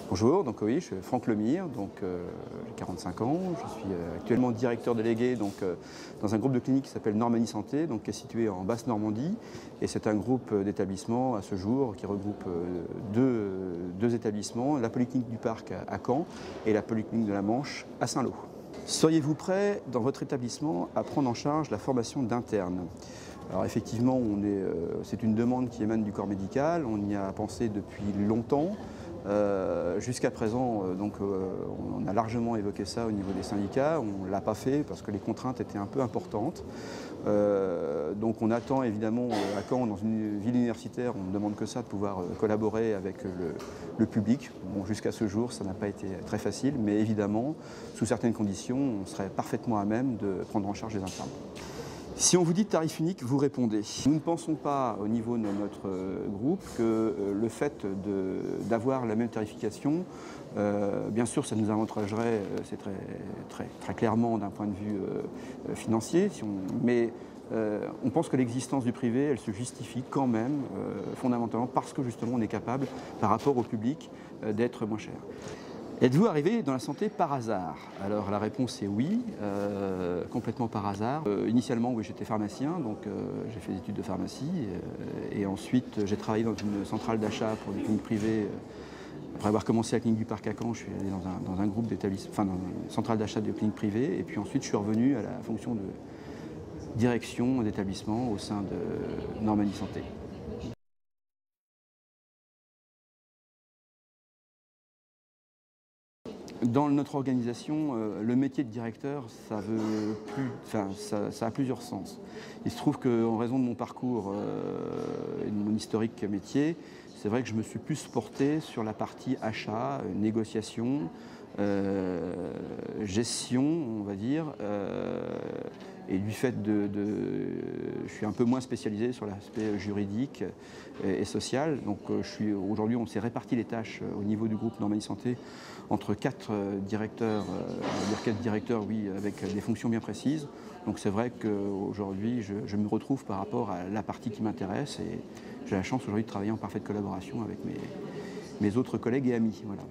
Bonjour, donc oui, je suis Franck Lemire, j'ai 45 ans, je suis actuellement directeur délégué dans un groupe de cliniques qui s'appelle Normanie Santé, qui est situé en Basse-Normandie, et c'est un groupe d'établissements à ce jour qui regroupe deux établissements, la Polyclinique du Parc à Caen et la Polyclinique de la Manche à Saint-Lô. Seriez-vous prêt dans votre établissement à prendre en charge la formation d'internes? Alors effectivement, c'est une demande qui émane du corps médical, on y a pensé depuis longtemps. Jusqu'à présent, on a largement évoqué ça au niveau des syndicats, on ne l'a pas fait parce que les contraintes étaient un peu importantes. Donc on attend évidemment à Caen, dans une ville universitaire, on ne demande que ça, de pouvoir collaborer avec le public. Bon, jusqu'à ce jour, ça n'a pas été très facile, mais évidemment, sous certaines conditions, on serait parfaitement à même de prendre en charge les internes. Si on vous dit tarif unique, vous répondez. Nous ne pensons pas au niveau de notre groupe que le fait d'avoir la même tarification, bien sûr ça nous avantagerait, c'est très clairement d'un point de vue financier, mais on pense que l'existence du privé, elle se justifie quand même fondamentalement parce que justement on est capable, par rapport au public, d'être moins cher. Êtes-vous arrivé dans la santé par hasard? Alors la réponse est oui, complètement par hasard. Initialement, oui, j'étais pharmacien, j'ai fait des études de pharmacie, et ensuite j'ai travaillé dans une centrale d'achat pour des cliniques privées. Après avoir commencé la clinique du Parc à Caen, je suis allé dans un groupe d'établissements, dans une centrale d'achat de cliniques privées, et puis ensuite je suis revenu à la fonction de direction d'établissement au sein de Normanie Santé. Dans notre organisation, le métier de directeur, ça a plusieurs sens. Il se trouve qu'en raison de mon parcours et de mon historique métier, c'est vrai que je me suis plus porté sur la partie achat, négociation, gestion, on va dire, et du fait je suis un peu moins spécialisé sur l'aspect juridique et social. Aujourd'hui, on s'est réparti les tâches au niveau du groupe Normanie Santé entre 4 directeurs, on va dire 4 directeurs, oui, avec des fonctions bien précises. Donc c'est vrai qu'aujourd'hui, je me retrouve par rapport à la partie qui m'intéresse, et j'ai la chance aujourd'hui de travailler en parfaite collaboration avec mes autres collègues et amis. Voilà.